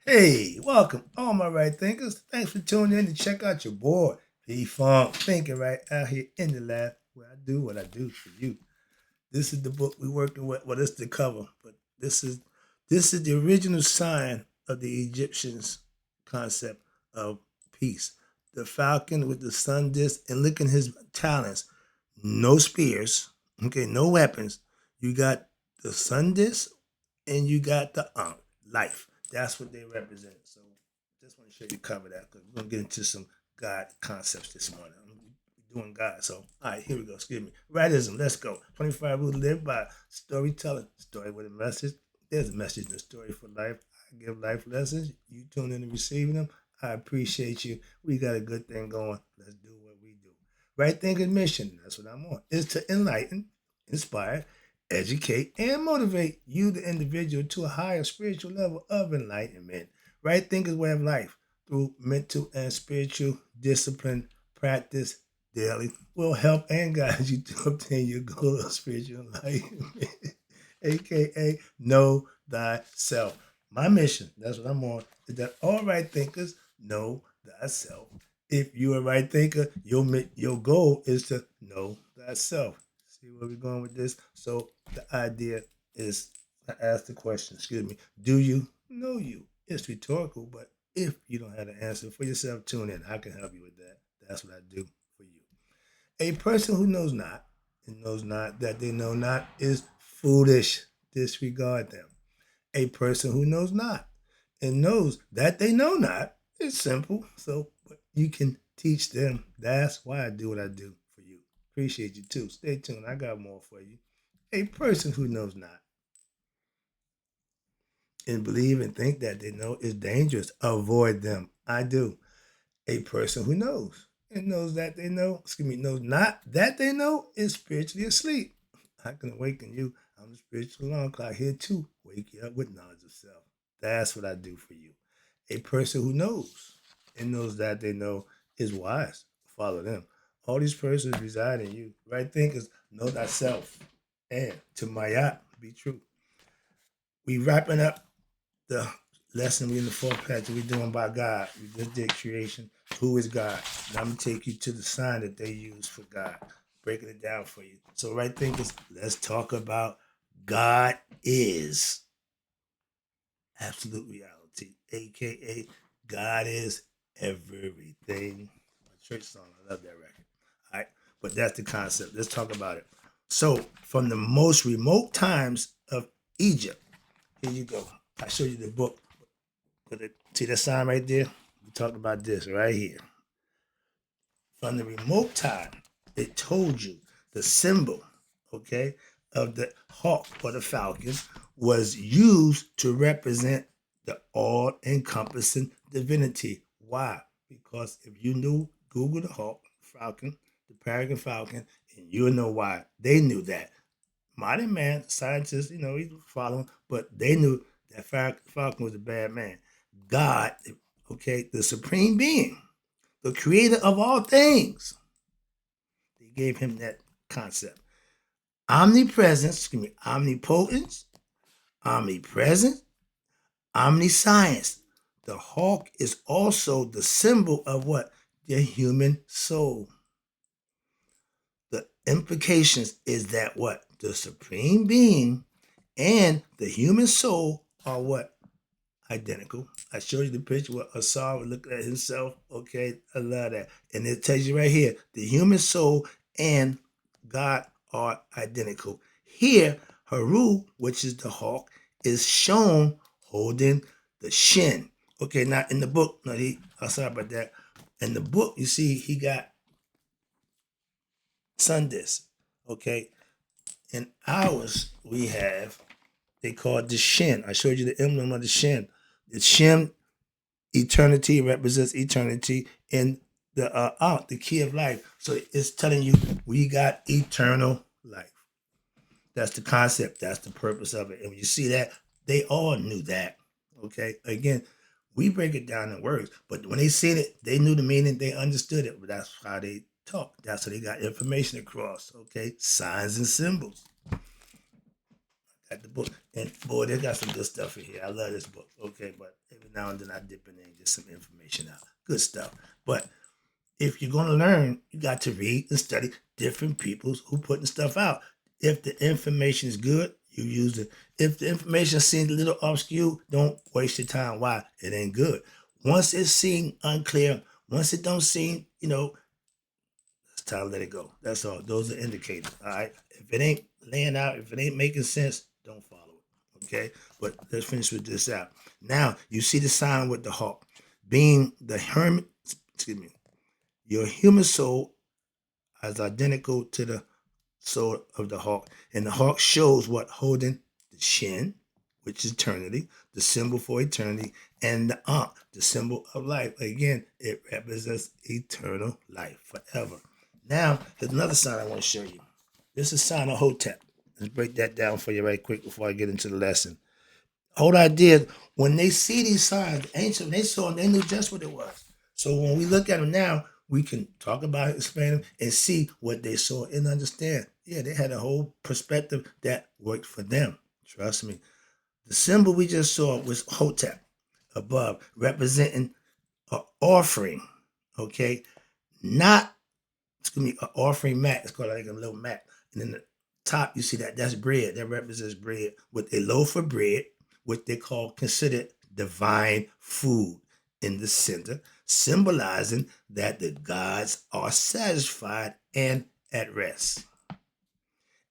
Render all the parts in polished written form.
Hey, welcome, all my right thinkers. Thanks for tuning in to check out your boy, P Funk, thinking right out here in the lab where I do what I do for you. This is the book we're working with. Well, this is the cover, but this is the original sign of the Egyptians' concept of peace. The falcon with the sun disk, and look at his talents. No spears, okay, no weapons. You got the sun disk, and you got the life. That's what they represent. So just want to show you the cover of that because we're gonna get into some God concepts this morning. I'm doing God. So all right, here we go. Excuse me. Rightism. Let's go. 25 rules to live by storytelling. Story with a message. There's a message in the story for life. I give life lessons. You tune in and receiving them. I appreciate you. We got a good thing going. Let's do what we do. Right thinking mission. That's what I'm on. Is to enlighten, inspire, educate, and motivate you, the individual, to a higher spiritual level of enlightenment. Right thinkers way of life through mental and spiritual discipline practice daily will help and guide you to obtain your goal of spiritual enlightenment, aka know thyself. My mission, that's what I'm on, is that all right thinkers know thyself. If you're a right thinker, your goal is to know thyself. See where we're going with this? So the idea is, I ask the question, excuse me, do you know you? It's rhetorical, but if you don't have the answer for yourself, tune in. I can help you with that. That's what I do for you. A person who knows not and knows not that they know not is foolish. Disregard them. A person who knows not and knows that they know not is simple. So you can teach them. That's why I do what I do for you. Appreciate you too. Stay tuned. I got more for you. A person who knows not and believe and think that they know is dangerous. Avoid them. I do. A person who knows and knows that they know, excuse me, knows not that they know is spiritually asleep. I can awaken you. I'm the spiritual alarm clock here to wake you up with knowledge of self. That's what I do for you. A person who knows and knows that they know is wise. Follow them. All these persons reside in you. Right thinkers know thyself. And to Mayat, be true. We wrapping up the lesson. We in the fourth patch. We doing by God. We just did creation. Who is God? And I'm gonna take you to the sign that they use for God, breaking it down for you. So, right thinkers, let's talk about God is absolute reality, aka God is everything. My church song. I love that record. All right, but that's the concept. Let's talk about it. So, from the most remote times of Egypt, here you go. I show you the book. See that sign right there? We talked about this right here. From the remote time, it told you the symbol, okay, of the hawk or the falcon was used to represent the all encompassing divinity. Why? Because if you knew Google the hawk, falcon, the peregrine falcon, and you'll know why. They knew that. Modern man, scientists, he's following, but they knew that falcon was a bad man. God, okay, the supreme being, the creator of all things. They gave him that concept. Omnipresence, excuse me, omnipotence, omnipresent, omniscience. The hawk is also the symbol of what? The human soul. The implications is that what? The supreme being and the human soul are what? Identical. I showed you the picture where Asar would look at himself. Okay, I love that. And it tells you right here, the human soul and God are identical. Here, Haru, which is the hawk, is shown holding the shin. Okay, now in the book, no, sorry about that. In the book, you see he got sun disk. Okay, in ours, we have, they call it the shin. I showed you the emblem of the shin. The shin, eternity, represents eternity in the key of life. So it's telling you we got eternal life. That's the concept. That's the purpose of it. And when you see that, they all knew that. Okay. Again, we break it down in words, but when they said it, they knew the meaning. They understood it. But that's how they talk. That's how they got information across. Okay. Signs and symbols. Got the book. And boy, they got some good stuff in here. I love this book. Okay, but every now and then I dip in there and get some information out. Good stuff. But if you're gonna learn, you got to read and study different people's who putting stuff out. If the information is good, you use it. If the information seems a little obscure, don't waste your time. Why? It ain't good. Once it seems unclear, once it don't seem, it's time to let it go. That's all. Those are indicators. All right. If it ain't laying out, if it ain't making sense, don't follow it. Okay. But let's finish with this out. Now you see the sign with the hawk, being the hermit. Excuse me. Your human soul is identical to the soul of the hawk, and the hawk shows what holding the shin, which is eternity, the symbol for eternity, and the ankh, the symbol of life. Again, it represents eternal life forever. Now, there's another sign I want to show you. This is a sign of hotep. Let's break that down for you right quick before I get into the lesson. Whole idea, when they see these signs, ancient, they saw them, they knew just what it was. So when we look at them now, we can talk about it, explain them, and see what they saw and understand. Yeah, they had a whole perspective that worked for them. Trust me. The symbol we just saw was hotep above, representing an offering. Okay, not, excuse me, an offering mat. It's called like a little mat. And then the top, you see that's bread. That represents bread with a loaf of bread, what they call considered divine food in the center, symbolizing that the gods are satisfied and at rest,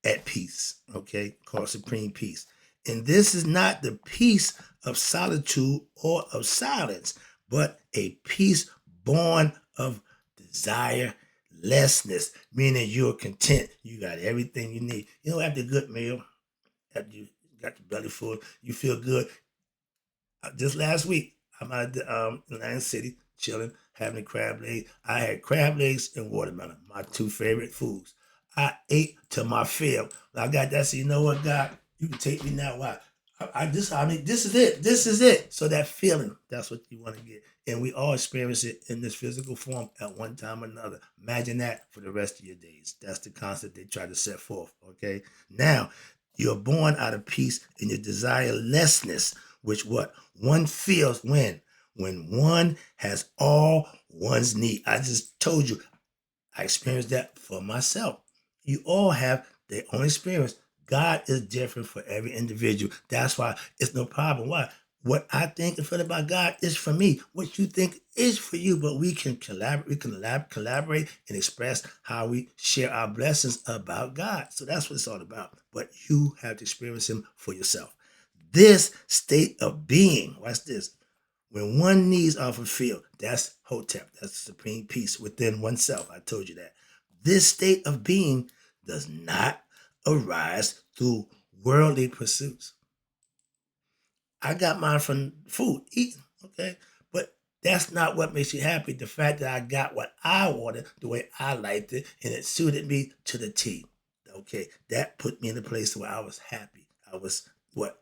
at peace, okay, called supreme peace. And this is not the peace of solitude or of silence, but a peace born of desire lessness, meaning you're content. You got everything you need. After a good meal, after you got your belly full, you feel good. Just last week, I'm out at Atlantic City, chilling, having crab legs. I had crab legs and watermelon, my two favorite foods. I ate to my fill. I got that. So you know what, God, you can take me now. Why? This is it. This is it. So that feeling, that's what you want to get. And we all experience it in this physical form at one time or another. Imagine that for the rest of your days. That's the concept they try to set forth. Okay. Now, you're born out of peace and your desirelessness, which what one feels when one has all one's need. I just told you, I experienced that for myself. You all have their own experience. God is different for every individual. That's why it's no problem. Why? What I think and feel about God is for me. What you think is for you. But we can collaborate. We can collaborate and express how we share our blessings about God. So that's what it's all about. But you have to experience Him for yourself. This state of being, watch this, when one needs are fulfilled, that's hotep, that's supreme peace within oneself. I told you that. This state of being does not arise through worldly pursuits. I got mine from food, eating, okay? But that's not what makes you happy. The fact that I got what I wanted, the way I liked it, and it suited me to the T. Okay, that put me in a place where I was happy. I was what?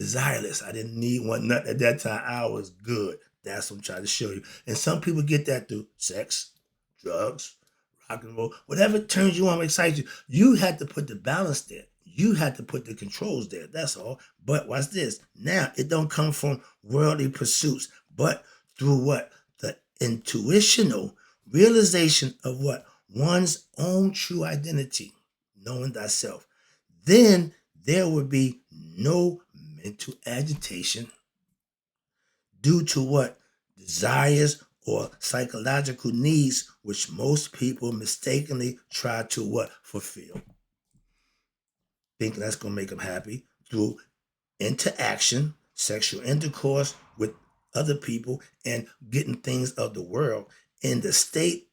Desireless. I didn't need one nothing at that time. I was good. That's what I'm trying to show you. And some people get that through sex, drugs, rock and roll, whatever turns you on, excites you. You had to put the balance there. You had to put the controls there. That's all. But watch this. Now it don't come from worldly pursuits, but through what? The intuitional realization of what? One's own true identity, knowing thyself. Then there would be no mental agitation due to what? Desires or psychological needs, which most people mistakenly try to what? Fulfill. Thinking that's going to make them happy through interaction, sexual intercourse with other people, and getting things of the world in the state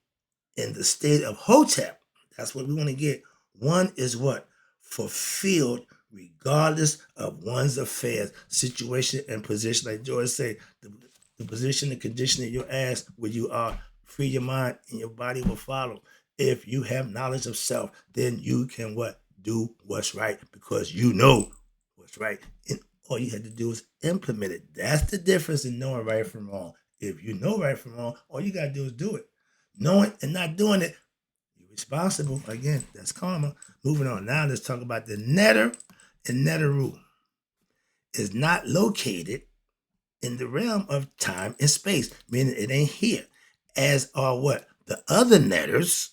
of hotep. That's what we want to get. One is what? Fulfilled regardless of one's affairs, situation, and position. Like George said, the position and condition of your ass where you are, free your mind and your body will follow. If you have knowledge of self, then you can what? Do what's right because you know what's right. And all you had to do is implement it. That's the difference in knowing right from wrong. If you know right from wrong, all you got to do is do it. Knowing and not doing it, you're responsible. Again, that's karma. Moving on. Now let's talk about the netter and netter rule. is not located in the realm of time and space, meaning it ain't here, as are what? The other netters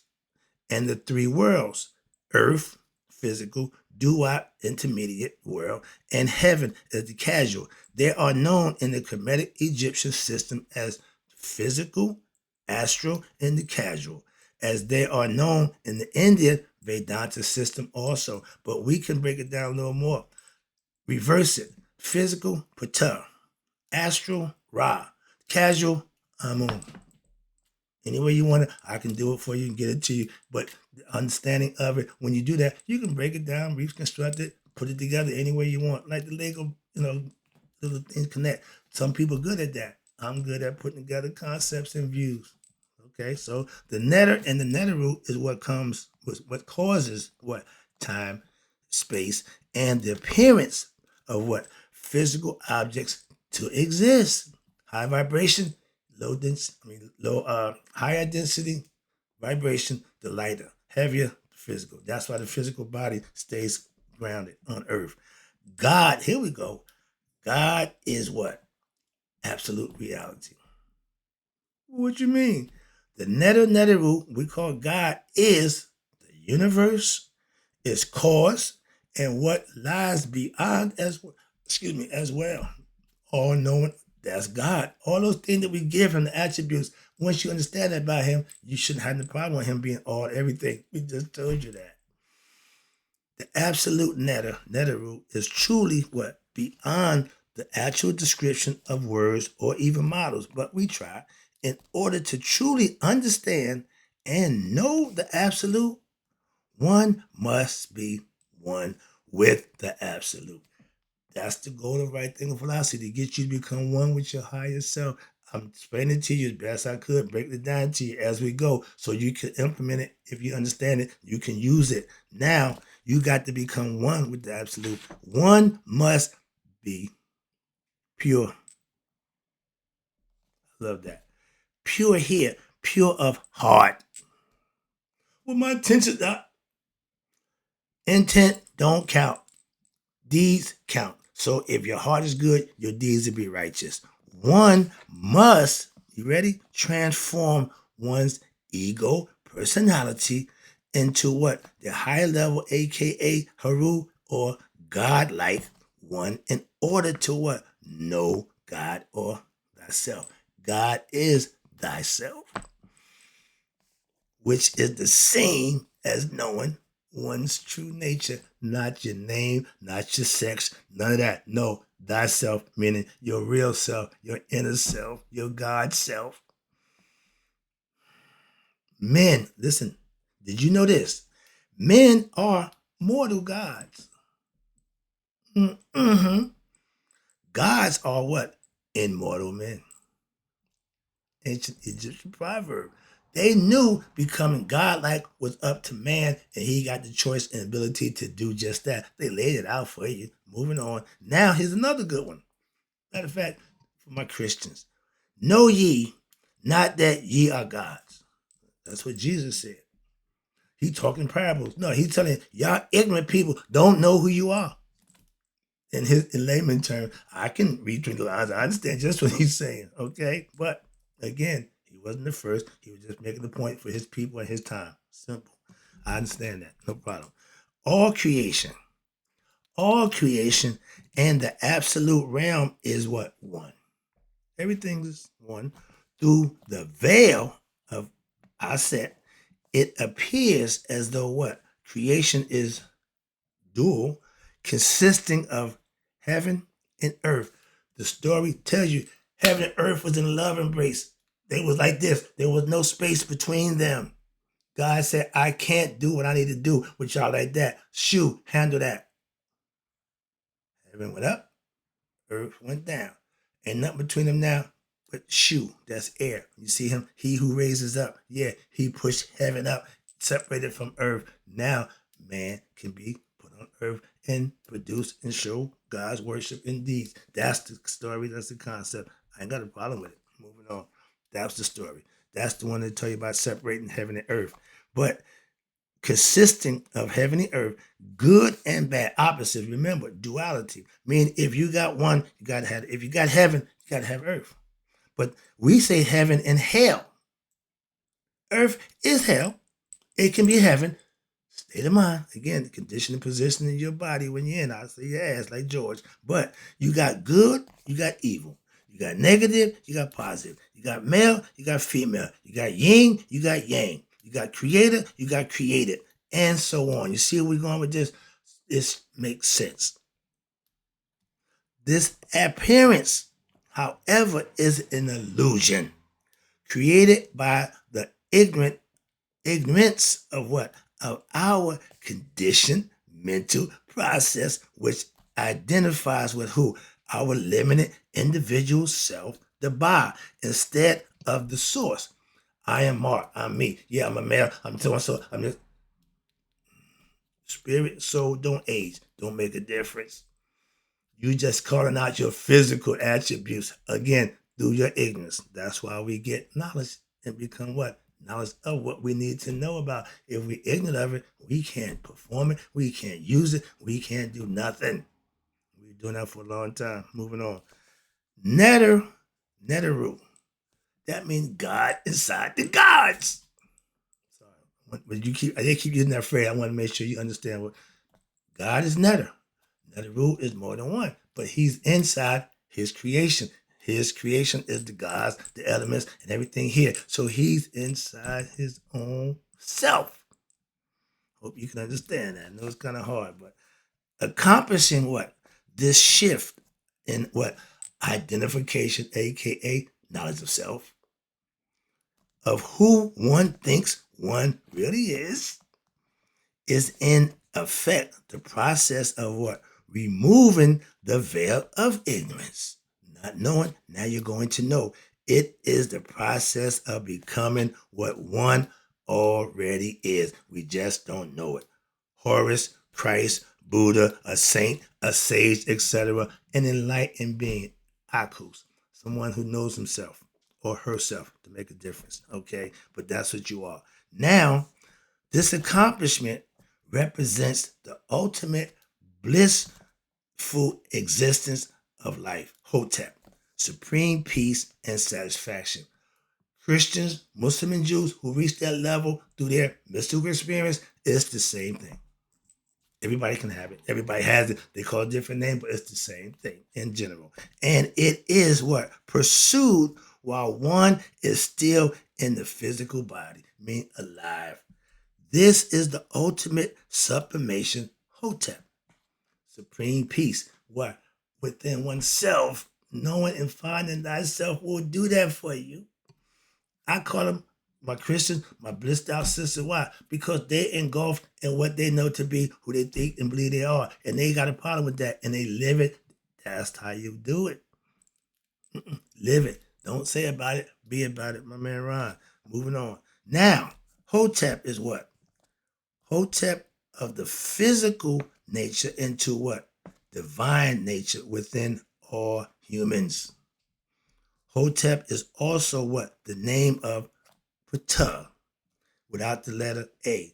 and the three worlds: earth, physical, duat, intermediate world, and heaven is the casual. They are known in the Kemetic Egyptian system as physical, astral, and the casual, as they are known in the Indian Vedanta system also. But we can break it down a little more. Reverse it. Physical, Ptah. Astral, Ra. Casual, Amun. Any way you want it, I can do it for you and get it to you. But the understanding of it, when you do that, you can break it down, reconstruct it, put it together any way you want. Like the Lego, little things connect. Some people are good at that. I'm good at putting together concepts and views. Okay, so the netter and the netter root is what causes what? Time, space, and the appearance of what? Physical objects to exist. High vibration, higher density vibration, the lighter, heavier physical. That's why the physical body stays grounded on earth. God, here we go. God is what? Absolute reality. What you mean? The netter root we call God is the universe, its cause, and what lies beyond as well. All knowing, that's God. All those things that we give him, the attributes, once you understand that about him, you shouldn't have no problem with him being all everything. We just told you that. The absolute netter root, is truly what? Beyond the actual description of words or even models. But we try, in order to truly understand and know the absolute, one must be one with the absolute. That's the goal of right thinking philosophy, to get you to become one with your higher self. I'm explaining it to you as best I could, break it down to you as we go, so you can implement it. If you understand it, you can use it. Now, you got to become one with the absolute. One must be pure. Love that. Pure here, pure of heart. Well, my intent don't count. Deeds count. So if your heart is good, your deeds will be righteous. One must, you ready? Transform one's ego, personality into what? The higher level, aka Haru, or God-like one, in order to what? Know God or thyself. God is thyself, which is the same as knowing one's true nature, not your name, not your sex, none of that. No, thyself, meaning your real self, your inner self, your God self. Men, listen, did you know this? Men are mortal gods. Mm-hmm. Gods are what? Immortal men. Ancient Egyptian proverb. They knew becoming godlike was up to man, and he got the choice and ability to do just that. They laid it out for you. Moving on. Now, here's another good one. Matter of fact, for my Christians, know ye not that ye are gods. That's what Jesus said. He talking parables. No, he's telling y'all ignorant people don't know who you are. In layman terms, I can read between the lines. I understand just what he's saying. Okay, but again, he wasn't the first. He was just making the point for his people and his time. Simple. I understand that. No problem. All creation, all creation, and the absolute realm is what? One. Everything is one. Through the veil of Aset, it appears as though what? Creation is dual, consisting of heaven and earth. The story tells you heaven and earth was in a love embrace. They was like this. There was no space between them. God said, I can't do what I need to do with y'all like that. Shoo, handle that. Heaven went up, earth went down. Ain't nothing between them now but shoo, that's air. You see him? He who raises up. Yeah, he pushed heaven up, separated from earth. Now man can be put on earth and produce and show God's worship in deeds. That's the story. That's the concept. I ain't got a problem with it. Moving on. That's the story. That's the one that tell you about separating heaven and earth. But consisting of heaven and earth, good and bad, opposites. Remember, duality. Meaning if you got one, you gotta have if you got heaven, you gotta have earth. But we say heaven and hell. Earth is hell. It can be heaven. State of mind. Again, the condition and position in your body when you're in. I say your ass like George. But you got good, you got evil. You got negative, you got positive. You got male, you got female. You got yin, you got yang. You got creator, you got created. And so on. You see where we're going with this? This makes sense. This appearance, however, is an illusion created by the ignorance of what? Of our conditioned mental process, which identifies with who? Our limited individual self, the Ba, instead of the source. I am Mark, I'm me. Yeah, I'm a male, I'm so and so. I'm just spirit, soul don't age, don't make a difference. You just calling out your physical attributes again through your ignorance. That's why we get knowledge and become what? Knowledge of what we need to know about. If we're ignorant of it, we can't perform it, we can't use it, we can't do nothing. We're doing that for a long time. Moving on. Neteru. That means God inside the gods. Sorry. But they keep using that phrase. I want to make sure you understand what God is Neter. Neteru is more than one, but he's inside his creation. His creation is the gods, the elements, and everything here. So he's inside his own self. Hope you can understand that. I know it's kind of hard, but accomplishing what? This shift in what? Identification, aka knowledge of self, of who one thinks one really is in effect the process of what? Removing the veil of ignorance. Not knowing, now you're going to know. It is the process of becoming what one already is. We just don't know it. Horus, Christ, Buddha, a saint, a sage, etc. An enlightened being, Akus, someone who knows himself or herself to make a difference. Okay, but that's what you are. Now, this accomplishment represents the ultimate blissful existence of life, hotep, supreme peace and satisfaction. Christians, Muslims, and Jews who reach that level through their mystical experience, it's the same thing. Everybody can have it. Everybody has it. They call it a different name, but it's the same thing in general. And it is what? Pursued while one is still in the physical body, meaning alive. This is the ultimate sublimation, hotep, supreme peace. What? Within oneself, knowing and finding thyself will do that for you. I call them my Christians, my blissed out sister. Why? Because they engulfed in what they know to be who they think and believe they are. And they got a problem with that. And they live it. That's how you do it. Live it. Don't say about it. Be about it, my man Ron. Moving on. Now, hotep is what? Hotep of the physical nature into what? Divine nature within all humans. Hotep is also what? The name of Ptah, without the letter A.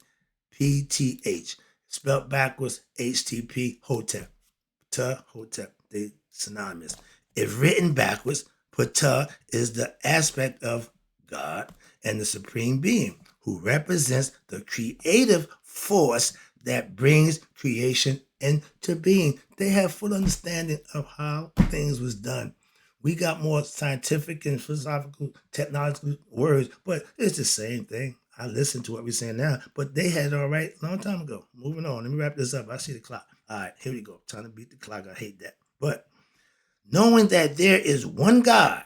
PTH. Spelled backwards, HTP, Hotep. Ptah, Hotep. They synonymous. If written backwards, Ptah is the aspect of God and the Supreme Being who represents the creative force that brings creation into being. They have full understanding of how things was done. We got more scientific and philosophical, technological words, but it's the same thing. I listen to what we're saying now, but they had it all right a long time ago. Moving on. Let me wrap this up. I see the clock. All right, here we go. Time to beat the clock. I hate that. But knowing that there is one God,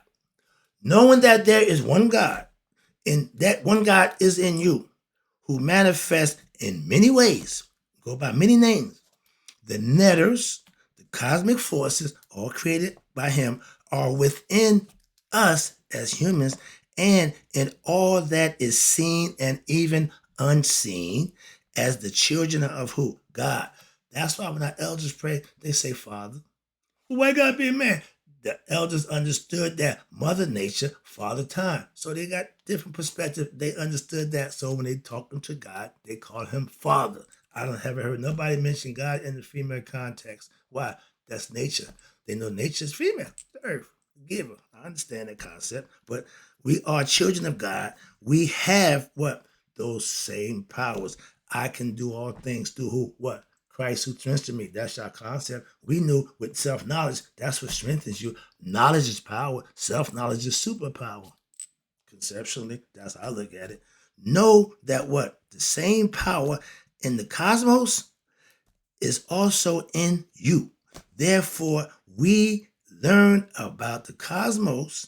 and that one God is in you, who manifests in many ways, go by many names. The netters, the cosmic forces, all created by him, are within us as humans and in all that is seen and even unseen as the children of who? God. That's why when our elders pray, they say, Father. Why God be a man? The elders understood that Mother Nature, Father Time. So they got different perspective. They understood that. So when they talking to God, they call him Father. I don't haven't heard nobody mention God in the female context. Why? That's nature. They know nature's female, the earth, giver. I understand that concept, but we are children of God. We have what? Those same powers. I can do all things through who? What? Christ who strengthens me. That's our concept. We knew with self-knowledge, that's what strengthens you. Knowledge is power. Self-knowledge is superpower. Conceptually, that's how I look at it. Know that what? The same power in the cosmos is also in you. Therefore, we learn about the cosmos.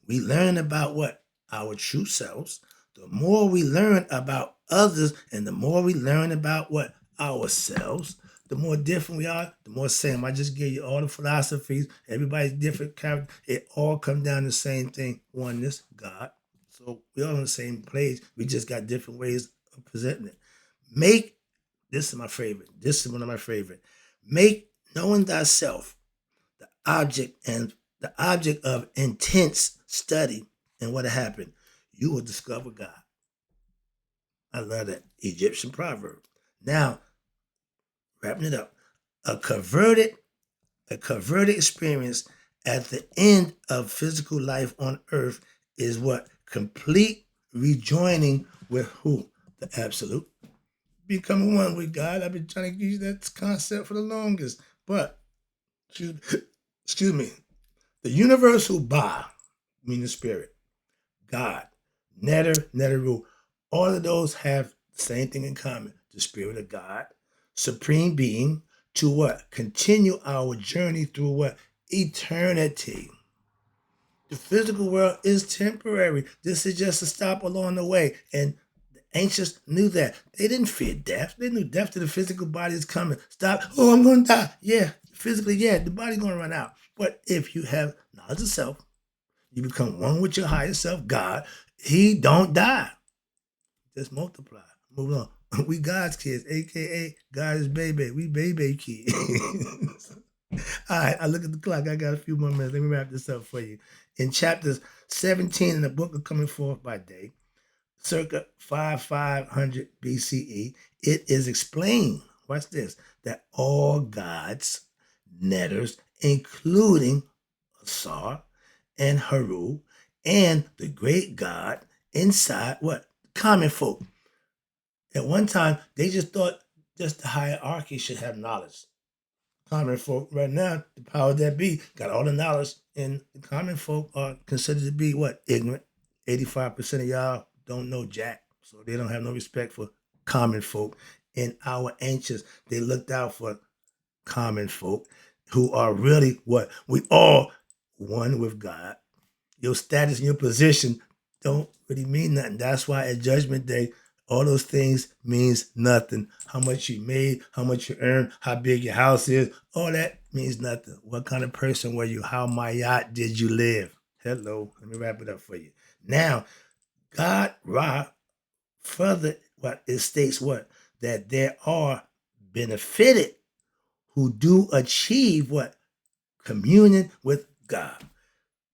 We learn about what? Our true selves. The more we learn about others and the more we learn about what? Ourselves, the more different we are, the more same. I just gave you all the philosophies. Everybody's different character. It all comes down to the same thing. Oneness, God. So we're all on the same page. We just got different ways of presenting it. This is my favorite. This is one of my favorite. Make knowing thyself the object of intense study. And what happened? You will discover God. I love that Egyptian proverb. Now, wrapping it up, a converted experience at the end of physical life on earth is what? Complete rejoining with who? The absolute. Becoming one with God. I've been trying to give you that concept for the longest. But, excuse me, the universal Ba, meaning spirit, God, Neteru, all of those have the same thing in common. The spirit of God, supreme being, to what? Continue our journey through what? Eternity. The physical world is temporary. This is just a stop along the way. And the ancients knew that. They didn't fear death. They knew death to the physical body is coming. Stop. Oh, I'm going to die. Yeah, physically, yeah, the body's going to run out. But if you have knowledge of self, you become one with your higher self, God, he don't die. Just multiply. Move on. We God's kids, aka God is baby. We baby kids. All right, I look at the clock. I got a few more minutes. Let me wrap this up for you. In chapters 17 in the book of Coming Forth by Day, circa 5500 BCE, it is explained, watch this, that all gods, netters, including Asar and Haru, and the great God inside what? Common folk. At one time, they just thought just the hierarchy should have knowledge. Common folk right now, the power that be, got all the knowledge, and the common folk are considered to be what? Ignorant. 85% of y'all don't know jack, so they don't have no respect for common folk. And our ancients, they looked out for common folk who are really what? We all one with God. Your status and your position don't really mean nothing. That's why at Judgment Day, all those things means nothing. How much you made, how much you earned, how big your house is, all that means nothing. What kind of person were you? How Mayat did you live? Hello. Let me wrap it up for you. Now, God Ra further what it states what? That there are benefited who do achieve what? Communion with God.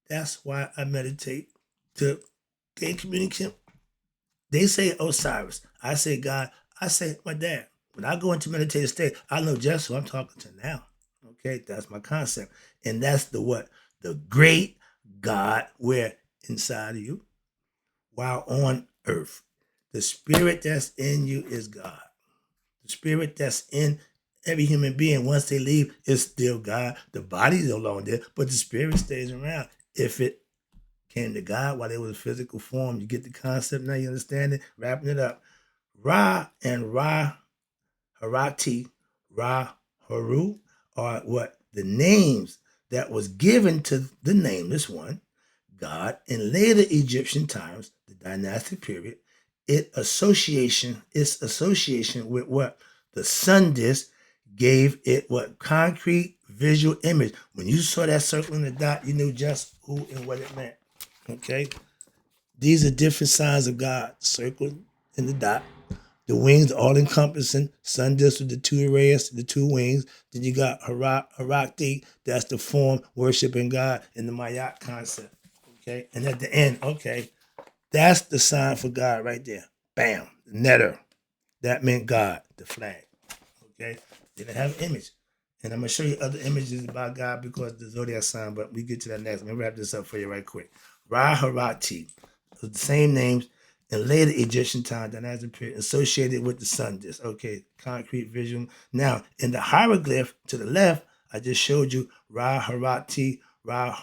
That's why I meditate to gain communication. They say Osiris. I say God. I say my dad. When I go into meditative state, I know just who I'm talking to now. Okay, that's my concept. And that's the what? The great God where inside of you while on earth. The spirit that's in you is God. The spirit that's in every human being, once they leave, is still God. The body's no longer there, but the spirit stays around. If it came to God while it was a physical form, you get the concept now, you understand it? Wrapping it up. Ra and Ra Harati, Ra Haru are what? The names that was given to the nameless one, God, in later Egyptian times, the dynastic period, its association with what? The sun disk gave it what? Concrete visual image. When you saw that circle in the dot, you knew just who and what it meant. Okay? These are different signs of God. Circle in the dot. The wings, all encompassing. Sun disk with the two rays, the two wings. Then you got Harakti, that's the form, worshiping God in the Mayat concept. Okay. And at the end, okay, that's the sign for God right there. Bam. The netter. That meant God, the flag. Okay. Didn't have an image. And I'm going to show you other images about God because the zodiac sign, but we get to that next. Let me wrap this up for you right quick. Ra Harati, the same names in later Egyptian time that has appeared associated with the sun disk. Okay, concrete visual. Now, in the hieroglyph to the left, I just showed you Ra Harati, Ra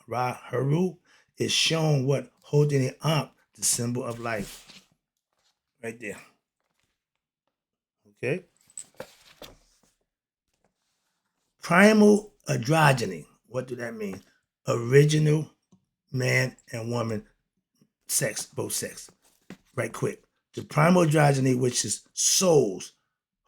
Haru is shown what holding an Ankh, the symbol of life. Right there. Okay. Primal androgyny. What do that mean? Original man and woman, sex, both sex. Right quick. The primal androgyny, which is souls,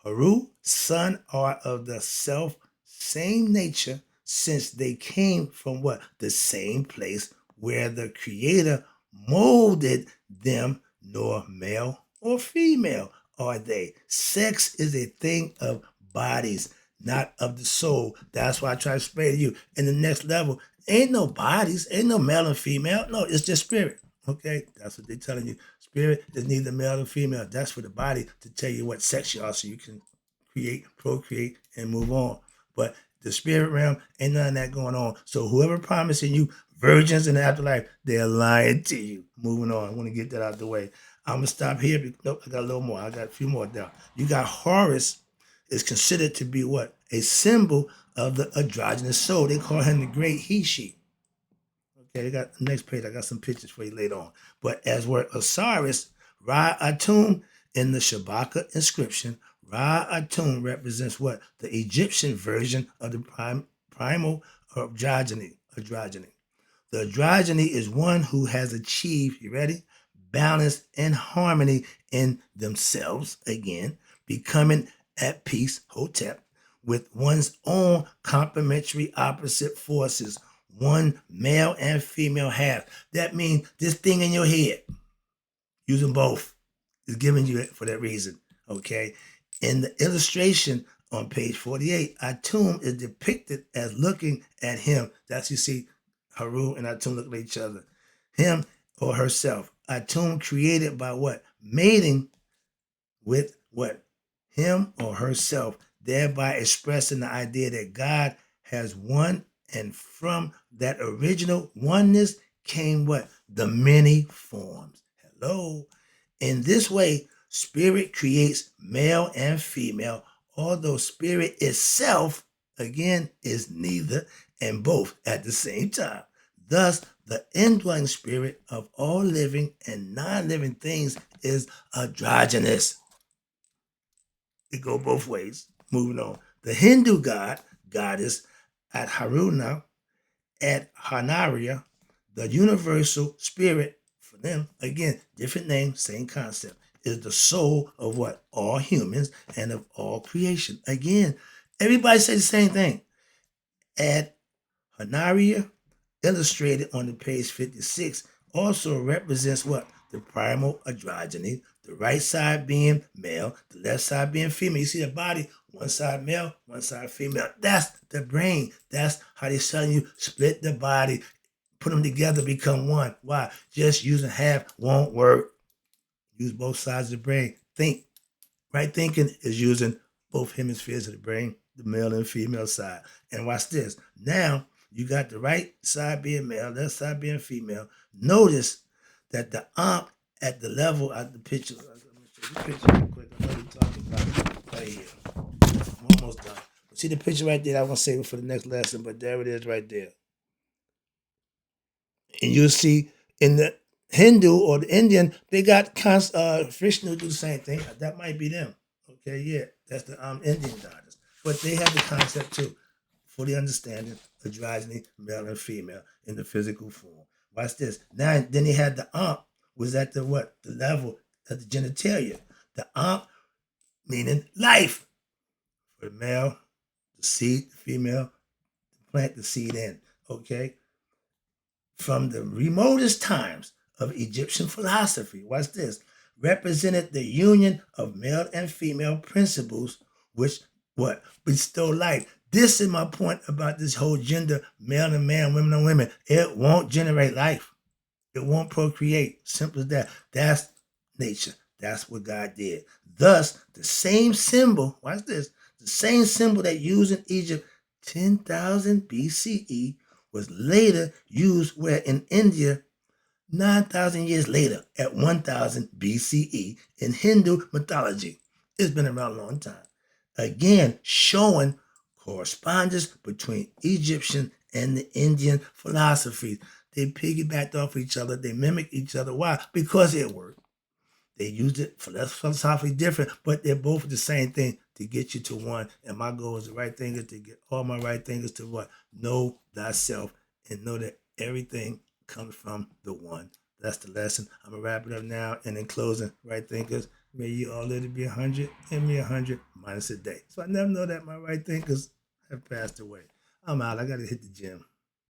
Haru, son, are of the self same nature, since they came from what? The same place where the creator molded them, nor male or female are they. Sex is a thing of bodies, not of the soul. That's why I try to explain to you. In the next level, ain't no bodies, ain't no male and female. No, it's just spirit. Okay, that's what they're telling you. Spirit is neither male or female. That's for the body to tell you what sex you are so you can create, procreate, and move on. But the spirit realm ain't none of that going on. So whoever promising you virgins in the afterlife, they're lying to you. Moving on. I want to get that out of the way. I'm going to stop here. Nope, I got a little more. I got a few more down. You got Horus is considered to be what? A symbol of the androgynous soul. They call him the great he-she. Okay, they got the next page. I got some pictures for you later on. But as were Osiris, Ra Atum in the Shabaka inscription, Ra Atum represents what? The Egyptian version of the primal androgyny. The androgyny is one who has achieved, you ready? Balance and harmony in themselves, again, becoming at peace, hotep, with one's own complementary opposite forces, one male and female half. That means this thing in your head, using both, is giving you it for that reason. Okay. In the illustration on page 48, Atum is depicted as looking at him. That's you see Haru and Atum look at each other. Him or herself. Atum created by what? Mating with what? Him or herself, thereby expressing the idea that God has one, and from that original oneness came what? The many forms. Hello. In this way, spirit creates male and female, although spirit itself, again, is neither and both at the same time. Thus, the indwelling spirit of all living and non-living things is androgynous. It go both ways. Moving on. The Hindu goddess at Haruna, at Hanaria, the universal spirit for them, again, different name, same concept, is the soul of what? All humans and of all creation. Again, everybody say the same thing. At Hanaria, illustrated on the page 56, also represents what? The primal androgyny, the right side being male, the left side being female. You see the body, one side male, one side female. That's the brain. That's how they're telling you split the body, put them together, become one. Why? Just using half won't work. Use both sides of the brain. Think. Right thinking is using both hemispheres of the brain, the male and female side. And watch this. Now, you got the right side being male, left side being female. Notice that the Ankh at the level of the picture. Let me show you the picture real quick. I know you're talking about it right here. I'm almost done. But see the picture right there? I want to save it for the next lesson, but there it is right there. And you'll see in the Hindu or the Indian, they got Vishnu do the same thing. That might be them. Okay, yeah, that's the Indian goddess. But they have the concept too, fully understanding androgyny, male and female in the physical form. Watch this. Now, then he had the Ankh was at the what? The level of the genitalia. The Ankh meaning life. For the male, the seed, the female, plant the seed in. Okay. From the remotest times of Egyptian philosophy, watch this, represented the union of male and female principles, which what bestow life. This is my point about this whole gender, male and man, women and women. It won't generate life. It won't procreate. Simple as that. That's nature. That's what God did. Thus, the same symbol, watch this, the same symbol that used in Egypt 10,000 BCE was later used where in India 9,000 years later at 1000 BCE in Hindu mythology. It's been around a long time. Again, showing correspondence between Egyptian and the Indian philosophies. They piggybacked off each other. They mimicked each other. Why? Because it worked. They used it for less philosophically different, but they're both the same thing to get you to one. And my goal is the right thing is to get all my right things to what? Know thyself and know that everything comes from the one. That's the lesson. I'm gonna wrap it up now. And in closing, right thinkers, may you all live to be 100 and me 100 minus a day. So I never know that my right thinkers have passed away. I'm out. I gotta hit the gym.